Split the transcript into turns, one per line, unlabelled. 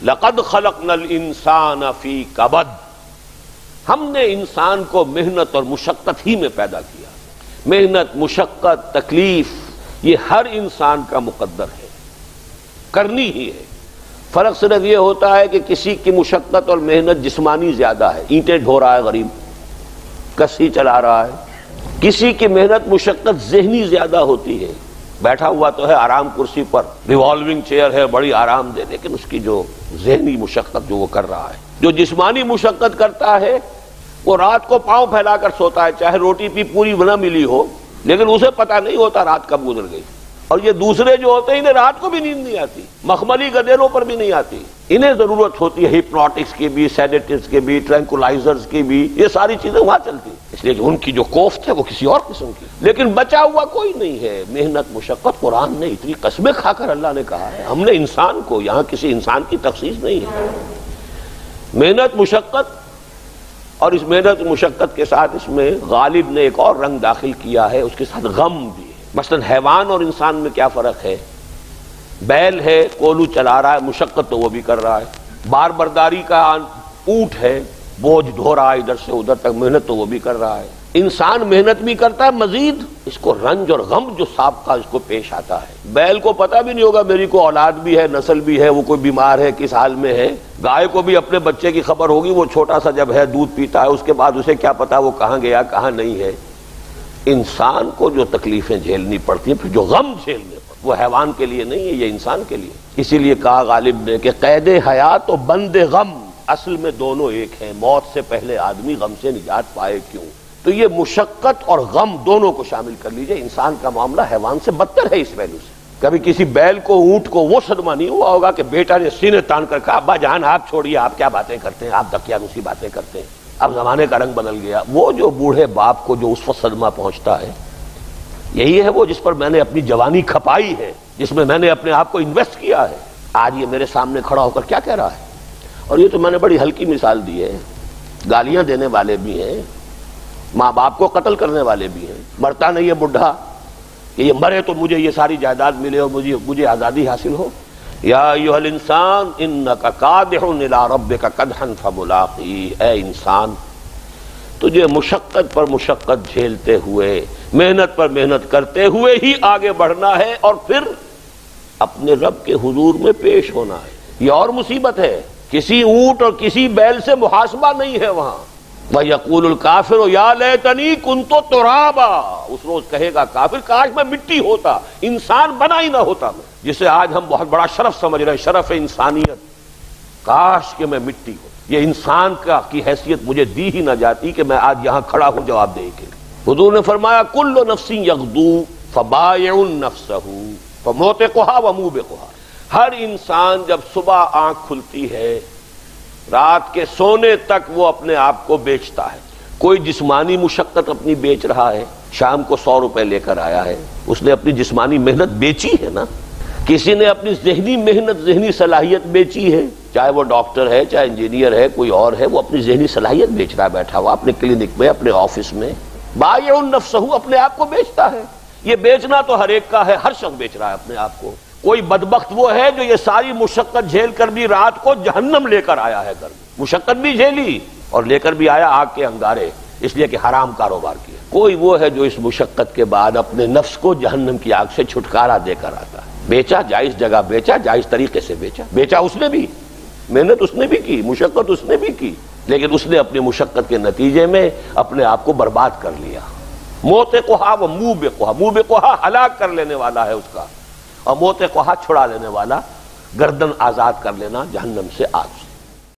لقد خلقنا الانسان فی کبد، ہم نے انسان کو محنت اور مشقت ہی میں پیدا کیا۔ محنت، مشقت، تکلیف یہ ہر انسان کا مقدر ہے، کرنی ہی ہے۔ فرق صرف یہ ہوتا ہے کہ کسی کی مشقت اور محنت جسمانی زیادہ ہے، اینٹیں ڈھو رہا ہے غریب، کسی چلا رہا ہے۔ کسی کی محنت مشقت ذہنی زیادہ ہوتی ہے، بیٹھا ہوا تو ہے آرام کرسی پر، ریوالونگ چیئر ہے بڑی آرام دہ، لیکن اس کی جو ذہنی مشقت جو وہ کر رہا ہے، جو جسمانی مشقت کرتا ہے وہ رات کو پاؤں پھیلا کر سوتا ہے، چاہے روٹی بھی پوری نہ ملی ہو، لیکن اسے پتہ نہیں ہوتا رات کب گزر گئی۔ اور یہ دوسرے جو ہوتے ہیں انہیں رات کو بھی نیند نہیں آتی، مخملی گدیروں پر بھی نہیں آتی، انہیں ضرورت ہوتی ہے ہپنوٹکس کی بھی، سیڈیٹیوز کی بھی، ٹرینکولائزرز کی بھی، یہ ساری چیزیں وہاں چلتی ہیں، اس لیے کہ ان کی جو کوفت ہے وہ کسی اور قسم کی۔ لیکن بچا ہوا کوئی نہیں ہے۔ محنت، مشقت، قرآن نے اتنی قسمیں کھا کر اللہ نے کہا ہے، ہم نے انسان کو، یہاں کسی انسان کی تخصیص نہیں ہے۔ محنت، مشقت، اور اس محنت مشقت کے ساتھ اس میں غالب نے ایک اور رنگ داخل کیا ہے، اس کے ساتھ غم بھی ہے۔ مثلا حیوان اور انسان میں کیا فرق ہے؟ بیل ہے، کولو چلا رہا ہے، مشقت تو وہ بھی کر رہا ہے۔ بار برداری کا اونٹ ہے، بوجھ ڈھو رہا ہے ادھر سے ادھر تک، محنت تو وہ بھی کر رہا ہے۔ انسان محنت بھی کرتا ہے، مزید اس کو رنج اور غم جو سابقہ اس کو پیش آتا ہے۔ بیل کو پتہ بھی نہیں ہوگا میری کو اولاد بھی ہے، نسل بھی ہے، وہ کوئی بیمار ہے، کس حال میں ہے۔ گائے کو بھی اپنے بچے کی خبر ہوگی، وہ چھوٹا سا جب ہے دودھ پیتا ہے، اس کے بعد اسے کیا پتا وہ کہاں گیا کہاں نہیں ہے۔ انسان کو جو تکلیفیں جھیلنی پڑتی ہیں، پھر جو غم جھیلنے پڑتے، وہ حیوان کے لیے نہیں ہے، یہ انسان کے لیے۔ اسی لیے کہا غالب نے کہ قید حیات و بند غم اصل میں دونوں ایک ہیں، موت سے پہلے آدمی غم سے نجات پائے کیوں؟ تو یہ مشقت اور غم دونوں کو شامل کر لیجئے۔ انسان کا معاملہ حیوان سے بدتر ہے اس پہلو سے۔ کبھی کسی بیل کو، اونٹ کو وہ صدمہ نہیں ہوا ہوگا کہ بیٹا نے سینے تان کر کہا ابا جان آپ چھوڑیے، آپ کیا باتیں کرتے ہیں، آپ دقیانوسی باتیں کرتے ہیں، اب زمانے کا رنگ بدل گیا۔ وہ جو بوڑھے باپ کو جو اس وقت صدمہ پہنچتا ہے، یہی ہے وہ جس پر میں نے اپنی جوانی کھپائی ہے، جس میں میں نے اپنے آپ کو انویسٹ کیا ہے۔ آج یہ میرے سامنے کھڑا ہو کر کیا کہہ رہا ہے؟ اور یہ تو میں نے بڑی ہلکی مثال دی ہے، گالیاں دینے والے بھی ہیں، ماں باپ کو قتل کرنے والے بھی ہیں۔ مرتا نہیں ہے بڈھا کہ یہ مرے تو مجھے یہ ساری جائیداد ملے اور مجھے آزادی حاصل ہو۔ یا ایھا الانسان انک کادح الی ربک کدحا فملاقیہ، اے انسان تجھے مشقت پر مشقت جھیلتے ہوئے، محنت پر محنت کرتے ہوئے ہی آگے بڑھنا ہے، اور پھر اپنے رب کے حضور میں پیش ہونا ہے۔ یہ اور مصیبت ہے، کسی اونٹ اور کسی بیل سے محاسبہ نہیں ہے وہاں۔ وَيَقُولُ الْكَافِرُ يَا لَيْتَنِي كُنتُ تُرَابًا، اس روز کہے گا کافر کاش میں مٹی ہوتا، انسان بنا ہی نہ ہوتا میں، جسے آج ہم بہت بڑا شرف سمجھ رہے ہیں، شرف انسانیت، کاش کہ میں مٹی ہوں، یہ انسان کی حیثیت مجھے دی ہی نہ جاتی کہ میں آج یہاں کھڑا ہوں جواب دے کے۔ حضور نے فرمایا کل نفس یغدو فبائع نفسہ فموتقھا وموبقھا، ہر انسان جب صبح آنکھ کھلتی ہے رات کے سونے تک وہ اپنے آپ کو بیچتا ہے۔ کوئی جسمانی مشقت اپنی بیچ رہا ہے، شام کو 100 روپے لے کر آیا ہے، اس نے اپنی جسمانی محنت بیچی ہے نا۔ کسی نے اپنی ذہنی محنت، ذہنی صلاحیت بیچی ہے، چاہے وہ ڈاکٹر ہے، چاہے انجینئر ہے، کوئی اور ہے، وہ اپنی ذہنی صلاحیت بیچ رہا ہے بیٹھا ہوا اپنے کلینک میں، اپنے آفس میں۔ بائع نفسہ، اپنے آپ کو بیچتا ہے۔ یہ بیچنا تو ہر ایک کا ہے، ہر شخص بیچ رہا ہے اپنے آپ کو۔ کوئی بدبخت وہ ہے جو یہ ساری مشقت جھیل کر بھی رات کو جہنم لے کر آیا ہے گھر میں، مشقت بھی جھیلی اور لے کر بھی آیا آگ کے انگارے، اس لیے کہ حرام کاروبار کیا۔ کوئی وہ ہے جو اس مشقت کے بعد اپنے نفس کو جہنم کی آگ سے چھٹکارا دے کر آتا ہے۔ بیچا، جائز جگہ بیچا، جائز طریقے سے بیچا، بیچا اس نے بھی، محنت اس نے بھی کی، مشقت اس نے بھی کی، لیکن اس نے اپنی مشقت کے نتیجے میں اپنے آپ کو برباد کر لیا۔ موتقھا و موبقھا، موبقھا ہلاک کر لینے والا ہے اس کا، اور موتقھا چھڑا لینے والا، گردن آزاد کر لینا جہنم سے آگ سے۔